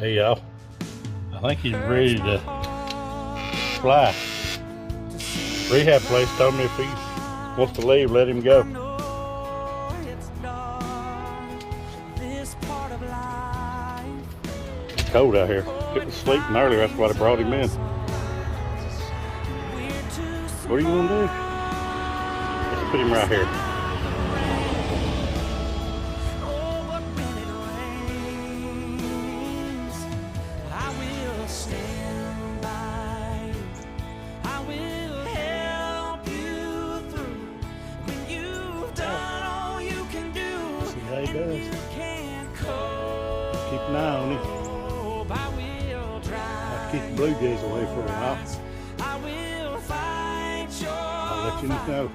Hey y'all, I think he's ready to fly. Rehab place told me if he wants to leave, let him go. It's cold out here. It was sleeping earlier, that's why they brought him in. What are you gonna do? Let's put him right here. How he does. Keep an eye on him. I'll keep the Blue Jays away for a while. I'll let you know.